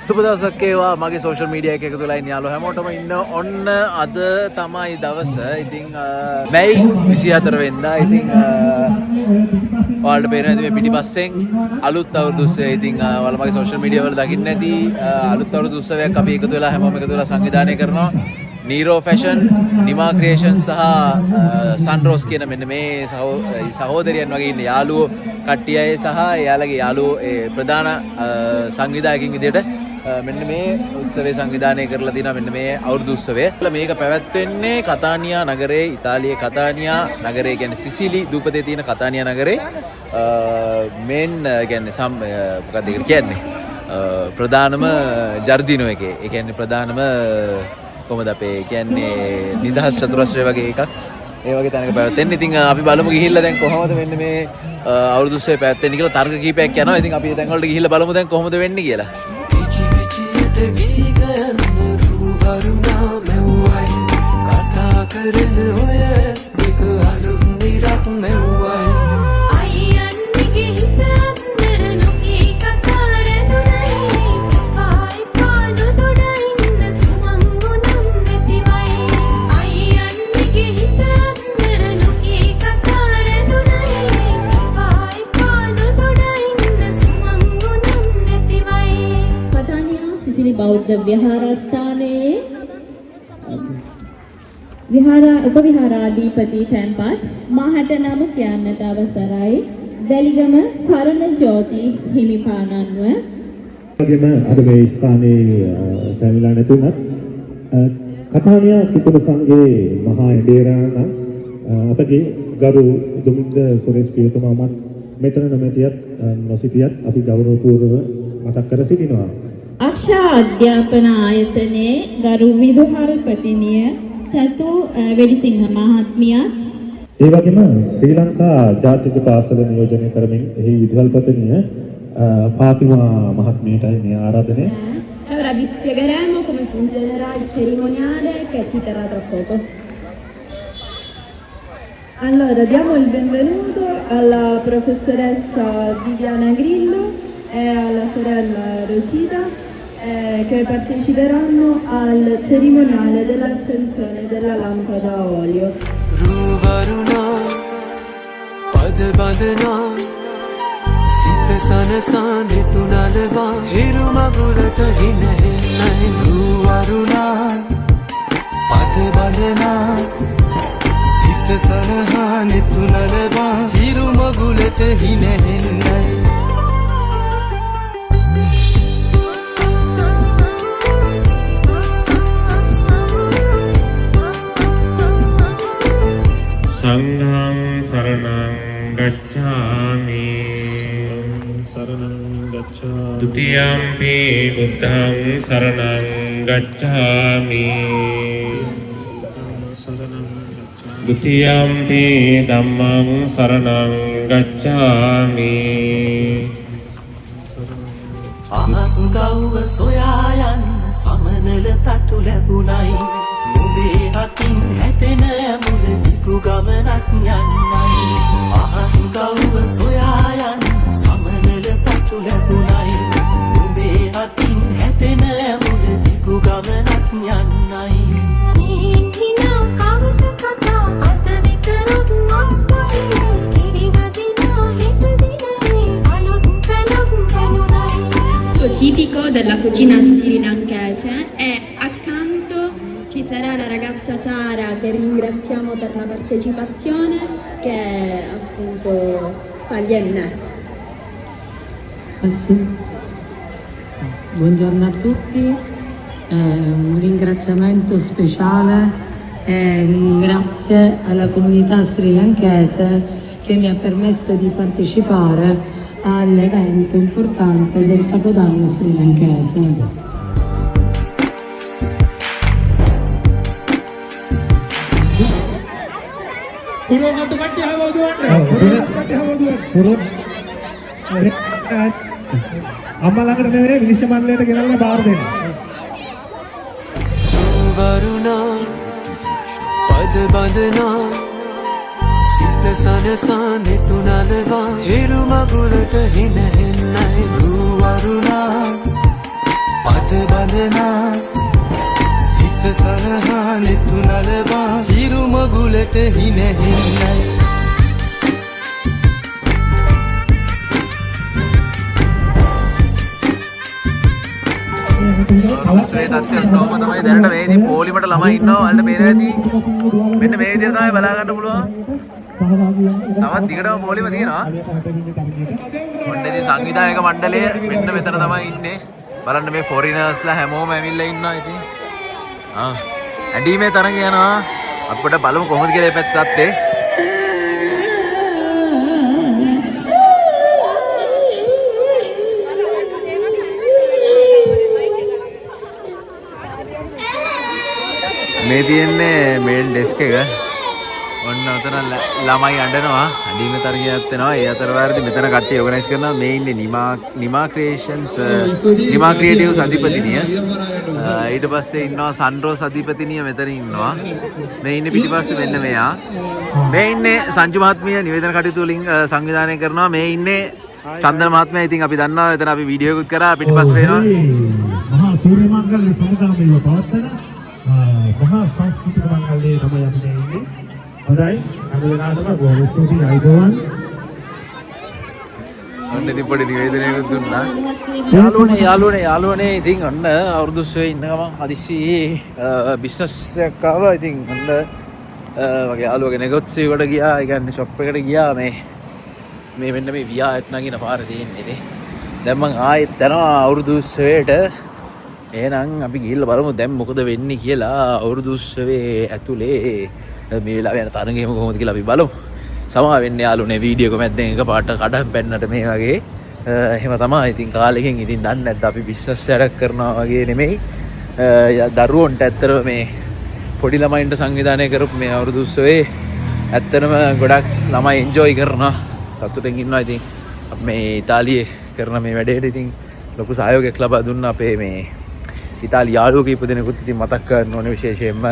සුබ දවසක් වේවා මගේ සෝෂල් මීඩියා එකක තුලා ඉන්න යාළුවෝ හැමෝටම ඉන්න ඔන්න අද තමයි දවස. ඉතින් මැයි 24 වෙනිදා. ඉතින් ඔයාලට පේනවා මේ පිටිපස්සෙන් අලුත් අවුරුදු උත්සවය. ඉතින් ඔයාලා මගේ සෝෂල් මීඩියා වල දකින්න ඇති අලුත් අවුරුදු උත්සවයක් අපි එකතු වෙලා හැමෝම එකතු වෙලා සංවිධානය කරනවා. නීරෝ ෆැෂන්, නිමා ක්‍රියේෂන් සහ සන්රෝස් කියන මෙන්න මේ සහෝදරියන් වගේ ඉන්න යාළුවෝ කට්ටිය අය සහ එයාලගේ යාළුවෝ ප්‍රධාන සංවිධායකින් විදියට මෙන්න මේ උත්සවය සංවිධානය කරලා තියෙනවා. මෙන්න මේ අවුරුදු උත්සවය. මේක පැවැත්වෙන්නේ කතානියා නගරයේ, ඉතාලියේ කතානියා නගරයේ කියන්නේ සිසිලි දූපතේ තියෙන කතානියා නගරේ මෙන් කියන්නේ මොකක්ද ඒකට කියන්නේ ප්‍රධානම ජර්දිනෝ එකේ. ඒ කියන්නේ ප්‍රධානම කොහොමද අපේ කියන්නේ නිදහස් චතුරස්‍රය වගේ එකක්. ඒ වගේ තැනක පැවැත්වෙන්නේ. ඉතින් අපි බලමු ගිහිල්ලා දැන් කොහොමද මෙන්න මේ අවුරුදු උත්සවය පැවැත්වෙන්නේ කියලා තර්ක කීපයක් යනවා. ඉතින් අපි දැන් වලට ගිහිල්ලා බලමු දැන් කොහොමද වෙන්නේ කියලා. බෞද්ධ විහාරස්ථානයේ උපවිහාරාධිපති තැන්පත් මාහට නම කියන්නට අවසරයි. වැලිගම සරණ ජෝති හිමිපාණන්ව වගේම අද මේ ස්ථානයේ පැමිණලා නැතුණත් කතානියා කිතුණු සංඝයේ මහා එඩේරාණන් අපගේ ගරු දුමින්ද සුරේෂ් පියතුමාමත් මෙතන නොමැතියත් නොසිටියත් අපි ගෞරවපූර්වව මතක් කර සිටිනවා. අක්ෂා අධ්‍යාපන ආයතනයේ ගරු විදුහල්පතිනිය සතු වෙඩිසිංහ මහත්මියත් ඒ වගේම ශ්‍රී ලංකා ජාතික පාසල නියෝජනය කරමින් එහි විදුහල්පතිනිය පාතිමා මහත්මියටයි මේ ආරාධනය. Allora vi spiegheremo come funzionerà il cerimoniale che si terrà tra poco. Allora diamo il benvenuto alla professoressa Viviana Grillo e alla sorella Rosita che parteciperanno al cerimoniale dell'accensione della lampada a olio. Ruvaruna padbadana sita sanasane tunalva hirumagulata hinennai ruvaruna padbadana sita sanahane tunalva hirumagulata hinennai සංඝං සරණං ගච්ඡාමි සරණං ගච්ඡාමි ဒ ුතියම්පි බුද්ධං සරණං ගච්ඡාමි සරණං ගච්ඡාමි ဒ ුතියම්පි ධම්මං සරණං ගච්ඡාමි අහස්ගව්ව සොයා යන්න සමනල තටු ලැබුණයි මුදේ අතින් හැතෙන මුල දිගු ගමනක් යන්නයි අහස්ගව්ව සොයා යන්න සමනල තටු ලැබුණයි මුදේ අතින් හැතෙන මුල දිගු ගමනක් යන්නයි Tipico della cucina srilankese e accanto ci sarà la ragazza Sara che ringraziamo per la partecipazione che appunto fa gli enne. Buongiorno a tutti, un ringraziamento speciale e grazie alla comunità srilankese che mi ha permesso di partecipare all'evento importante del Capodanno srilankese. අම්මා ළඟට නෙවෙයි විනිශ්චය මණ්ඩලයට ගෙනල්ලා බාර දෙන්න. වරුණා පදබඳනා සිත සනසානේ තුනලවා හිරු මගුලට හිනෙන්නයි වරුණා බඳනා සිත සරහා නිතුනලවා හිරු මගුලට හිනහෙන්නයි සේ තත්ත්වයට නොම තමයි දැනට මේදී පොලිමට ළමයි ඉන්නවා වලට පේන ඇති මෙන්න මේ විදිහට තමයි බලා ගන්න පුළුවන් තවත් දිගටම පොලිම තියෙනවා ඔන්න ඉතින් සංවිධායක මණ්ඩලය මෙන්න මෙතන තමයි ඉන්නේ බලන්න මේ ෆොරිනර්ස්ලා හැමෝම ඇවිල්ලා ඉන්නවා ඉතින් ඇඩීමේ තරඟ යනවා අපිට බලමු කොහොමද කියලා මේ පැත්තත් මේ තියෙන්නේ මේල් ඩෙස්ක් එක ඔන්න උතන ළමයි අඬනවා අඬීමේ තරගයක් වෙනවා ඒ අතර වාරදී මෙතන කට්ටිය ඕගනයිස් කරනවා මේ ඉන්නේ නිමා ක්‍රියේෂන්ස් නිමා ක්‍රියේටිව්ස් අධිපතිනිය ඊට පස්සේ ඉන්නවා සන්රෝස් අධිපතිනිය මෙතන ඉන්නවා මේ ඉන්නේ පිටිපස්සේ මෙන්න මෙයා මේ ඉන්නේ සංජු මහත්මිය නිවේදන කටයුතු වලින් සංවිධානය කරනවා මේ ඉන්නේ චන්දන මහත්මයා ඉතින් අපි දන්නවා එතන අපි වීඩියෝ එකක් කරා පිටිපස්සේ වෙනවා මහා සූර්ය මංගල සමුදායව පවත්වන මහා සංස්කෘතික මංගලයේ තමයි අපි ඉන්නේ. හොඳයි. අනුරාධපුර බොහොම ස්තුතියි අයිබෝවන්. ඔන්න ඉතින් පොඩි නිවේදනයක් දුන්නා. යාළුවනේ ඉතින් ඔන්න අවුරුදු 20 ඉන්න ගමන් හදිස්සි බිස්නස් එකක් ආවා. ඉතින් ඔන්න මගේ යාළුවා කෙනෙක් ගොත්සියට ගියා. ඒ කියන්නේ ෂොප් එකට ගියා මේ මෙන්න මේ වියාට නගින පාර තියෙන්නේ ඉතින්. දැන් මං ආයෙත් යනවා අවුරුදු 20ට. එහෙනම් අපි ගිහිල්ලා බලමු දැන් මොකද වෙන්නේ කියලා අවුරුදු 20 ඇතුලේ මේ වෙලාවේ යන තරඟෙම කොහොමද කියලා අපි බලමු. සමා වෙන්නේ යාළුවනේ වීඩියෝ එක මැද්දෙන් එකපාරට කඩම් පැන්නට මේ වගේ. එහෙම තමයි. ඉතින් කාලෙකින් ඉතින් දන්නේ නැද්ද අපි බිස්නස් වැඩක් කරනවා වගේ නෙමෙයි. දරුවන්ට ඇත්තටම මේ පොඩි ළමයින්ට සංවිධානය කරපු මේ අවුරුදු 20 ඇත්තටම ගොඩක් ළමයි එන්ජොයි කරනවා. සතුටින් ඉන්නවා. ඉතින් අපි මේ ඉතාලියේ කරන මේ වැඩේට ඉතින් ලොකු සහයෝගයක් ලබා දුන්නා අපේ මේ ඉතාලි යාළුවෝ කීප දෙනෙකුත් ඉතින් මතක් කරන්න ඕනේ විශේෂයෙන්ම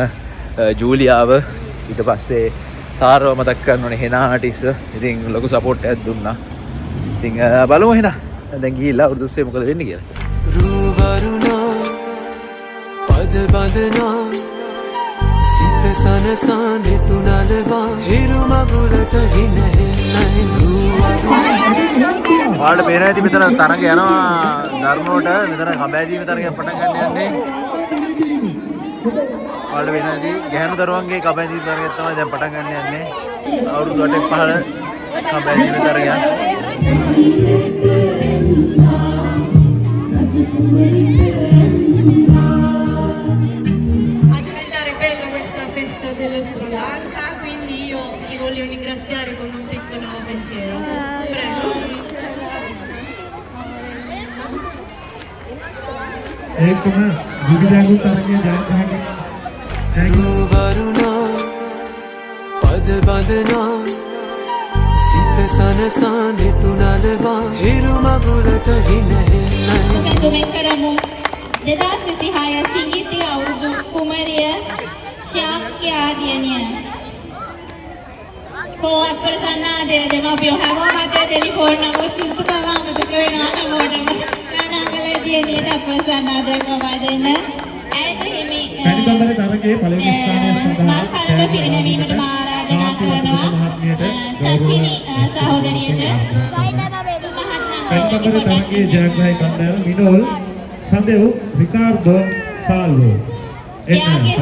ජූලියාව ඊට පස්සේ සාරව මතක් කරන්න ඕනේ හෙනාටිස් ඉතින් ලොකු සපෝට් එකක් දුන්නා. ඉතින් බලමු එහෙනම් දැන් ගිහිල්ලා අවුරුදු 20 මොකද වෙන්නේ කියලා. රූවරුණා පද බඳනා සිත සනසා නිතුනලවා හිරු මගුලට හිනහෙන්නයි ඔයාලට පේනවා ඇති මෙතන තරඟ යනවා ධර්මෝට මෙතන කබෑදීමේ තරගයක් පටන් ගන්න යන්නේ. ඔයාලට පේනවා ඇති ගැහණු දරුවන්ගේ කබෑදීමේ තරගයක් තමයි දැන් පටන් ගන්න යන්නේ. අවුරුදු 8 15 කබෑදීමේ තරගයක්. Bello questa festa dello Sri Lanka, quindi io ti voglio ringraziare con un piccolo pensiero. Prego. ඒකම විවිධාංගු තරගයේ ජයග්‍රහණය රූවරුණා පද බඳනා සිත සනසා නිතුනලවා හිරු මගුලට හිනහෙන්නයි තුමෙන් කරමු 2026 සිංගිති අවුරුදු කුමරිය ශාක්‍යා දියණිය කෝවත් ප්‍රසන්නාදේ දෙමාපියෝ හැමෝම අතේ ටෙලිෆෝන් නම්බර් සිද්ධ කරනවා මතක වෙනවා හැමෝටම කණාගල දියණියට ප්‍රසන්නාදේ කවා දෙන්න ඇයට හිමි පැණිබඹර තරගයේ පළවෙනි ස්ථානය සඳහා කලබ පිරිනැමීමට ආරාධනා කරනවා සචිනි සහෝදරියට පැණිබඹර තරගයේ ජයග්‍රහී කණ්ඩායම මිනෝල් සදෙව් රිකාර්ඩෝ සාල්වෝ ත්‍යාගයේ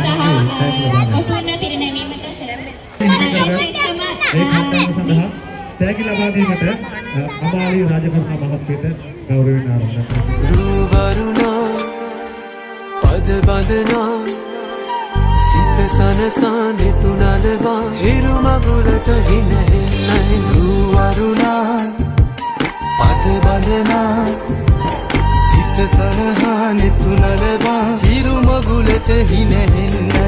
සහ ඔසුන්න පිරිනැමීමට ඒ කණ්ඩායම සඳහා තෑගි ලබා දීමට අමාලි රාජකරුණා මහත්මියට ගෞරවයෙන් ආරාධනා කරමි. රූවරුණා පද බඳනා සිත සනසා නිතුනලවා හිරු මගුලට හිනහෙන්නයි රූවරුණා පද බඳනා සිත සනහා නිතුනලවා හිරු මගුලට හිනහෙන්නයි